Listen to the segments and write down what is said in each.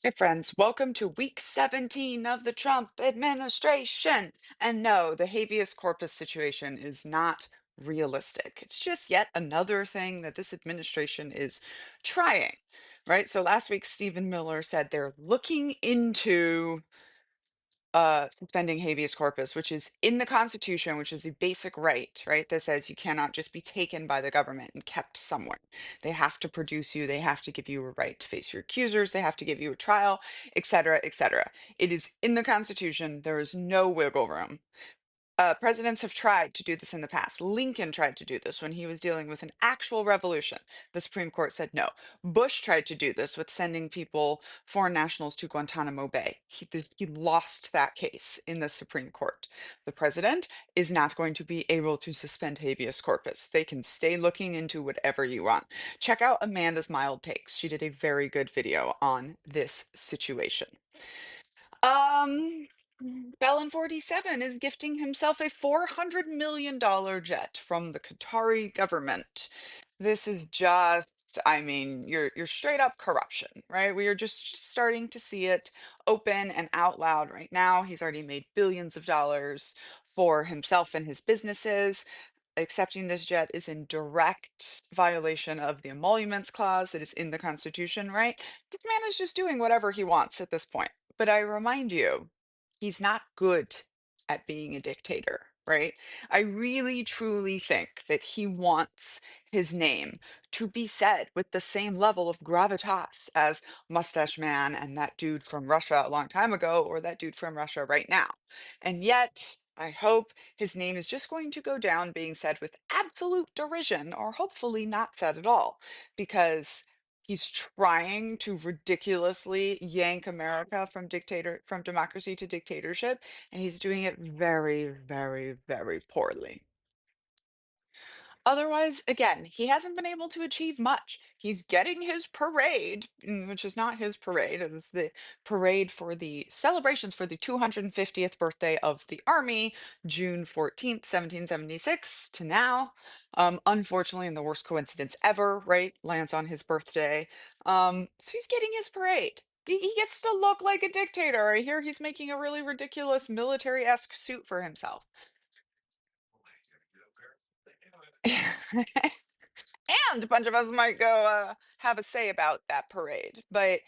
Hey friends, welcome to week 17 of the Trump administration. And no, the habeas corpus situation is not realistic. It's just yet another thing that this administration is trying, right? So last week, Stephen Miller said they're looking into suspending habeas corpus, which is in the Constitution, which is a basic right, right? That says you cannot just be taken by the government and kept somewhere. They have to produce you, they have to give you a right to face your accusers, they have to give you a trial, et cetera, et cetera. It is in the Constitution. There is no wiggle room. Presidents have tried to do this in the past. Lincoln tried to do this when he was dealing with an actual revolution. The Supreme Court said no. Bush tried to do this with sending people, foreign nationals, to Guantanamo Bay. He lost that case in the Supreme Court. The president is not going to be able to suspend habeas corpus. They can stay looking into whatever you want. Check out Amanda's Mild Takes. She did a very good video on this situation. Um, Bellin 47 is gifting himself a $400 million jet from the Qatari government. This is just, I mean, you're straight up corruption, right? We are just starting to see it open and out loud right now. He's already made billions of dollars for himself and his businesses. Accepting this jet is in direct violation of the emoluments clause that is in the Constitution, right? This man is just doing whatever he wants at this point. But I remind you, he's not good at being a dictator, right? I really truly think that he wants his name to be said with the same level of gravitas as Mustache Man and that dude from Russia a long time ago, or that dude from Russia right now. And yet, I hope his name is just going to go down being said with absolute derision, or hopefully not said at all, because he's trying to ridiculously yank America from democracy to dictatorship, and he's doing it very, very, very poorly. Otherwise, again, he hasn't been able to achieve much. He's getting his parade, which is not his parade. It was the parade for the celebrations for the 250th birthday of the Army, June 14th, 1776 to now. Unfortunately, in the worst coincidence ever, right? Lands on his birthday. So he's getting his parade. He gets to look like a dictator. I hear he's making a really ridiculous military-esque suit for himself. And a bunch of us might go have a say about that parade. But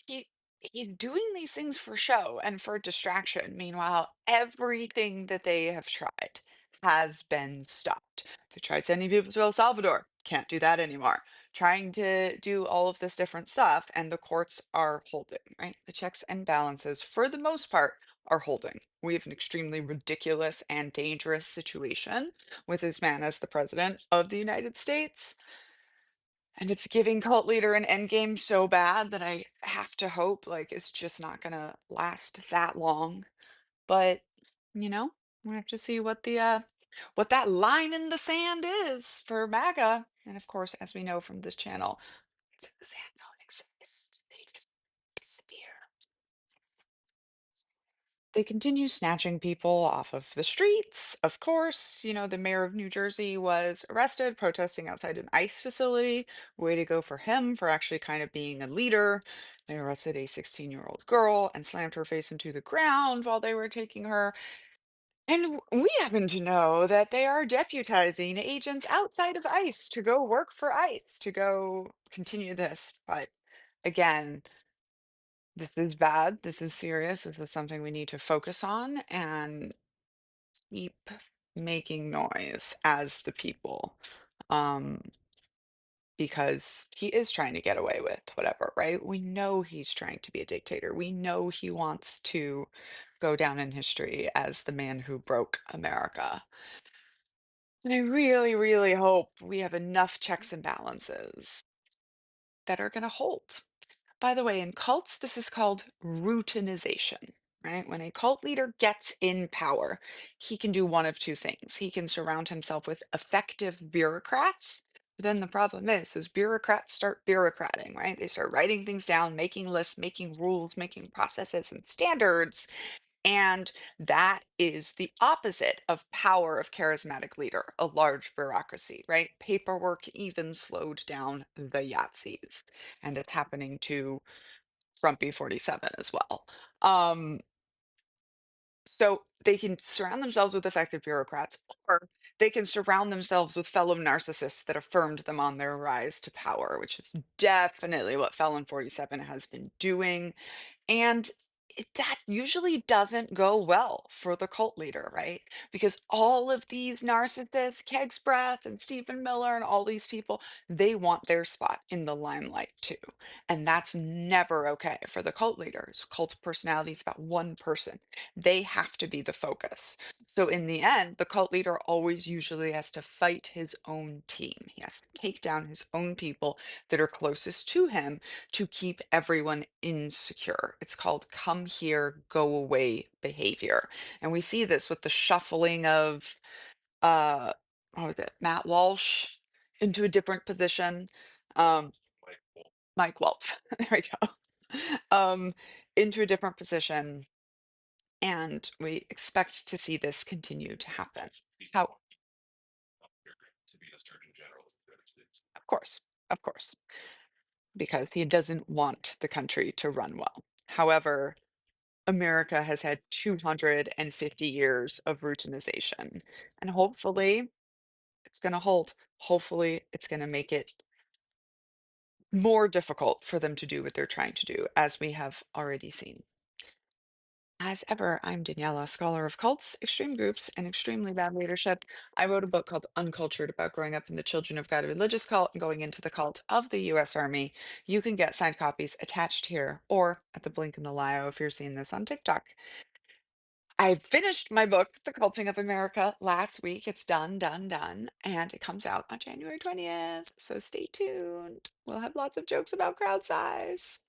he he's doing these things for show and for distraction. Meanwhile, everything that they have tried has been stopped. They tried sending people to El Salvador. Can't do that anymore. Trying to do all of this different stuff, and the courts are holding, right? The checks and balances, for the most part, are holding. We have an extremely ridiculous and dangerous situation with this man as the president of the United States. And it's giving cult leader an endgame so bad that I have to hope, like, it's just not gonna last that long. But, you know, we have to see what that line in the sand is for MAGA. And of course, as we know from this channel, the sand don't exist. They just disappear. They continue snatching people off of the streets. Of course, the mayor of New Jersey was arrested protesting outside an ICE facility. Way to go for him for actually kind of being a leader. They arrested a 16-year-old girl and slammed her face into the ground while they were taking her. And we happen to know that they are deputizing agents outside of ICE to go work for ICE to go continue this. But again, this is bad. This is serious. This is something we need to focus on and keep making noise as the people. Um, because he is trying to get away with whatever, right? We know he's trying to be a dictator. We know he wants to go down in history as the man who broke America. And I really, really hope we have enough checks and balances that are going to hold. By the way, in cults, this is called routinization, right? When a cult leader gets in power, he can do one of two things. He can surround himself with effective bureaucrats. But then the problem is bureaucrats start bureaucrating, right? They start writing things down, making lists, making rules, making processes and standards. And that is the opposite of power of charismatic leader, a large bureaucracy, right? Paperwork even slowed down the Yahtzees. And it's happening to frumpy 47 as well. Um, so they can surround themselves with effective bureaucrats, or they can surround themselves with fellow narcissists that affirmed them on their rise to power, which is definitely what Felon 47 has been doing. And that usually doesn't go well for the cult leader, right? Because all of these narcissists, Keg's Breath and Stephen Miller and all these people, they want their spot in the limelight too. And that's never okay for the cult leaders. Cult personality is about one person. They have to be the focus. So in the end, the cult leader always usually has to fight his own team. He has to take down his own people that are closest to him to keep everyone insecure. It's called come here, go away behavior. And we see this with the shuffling of uh what was it, Matt Walsh into a different position. Um Mike Waltz. There we go. Um into a different position. And we expect to see this continue to happen. How of course, of course, because he doesn't want the country to run well. However, America has had 250 years of routinization, and hopefully it's going to hold. Hopefully it's going to make it more difficult for them to do what they're trying to do, as we have already seen. As ever, I'm Daniela, scholar of cults, extreme groups, and extremely bad leadership. I wrote a book called Uncultured about growing up in the Children of God religious cult and going into the cult of the US Army. You can get signed copies attached here or at the link in the bio if you're seeing this on TikTok. I finished my book, The Culting of America, last week. It's done, done, done. And it comes out on January 20th. So stay tuned. We'll have lots of jokes about crowd size.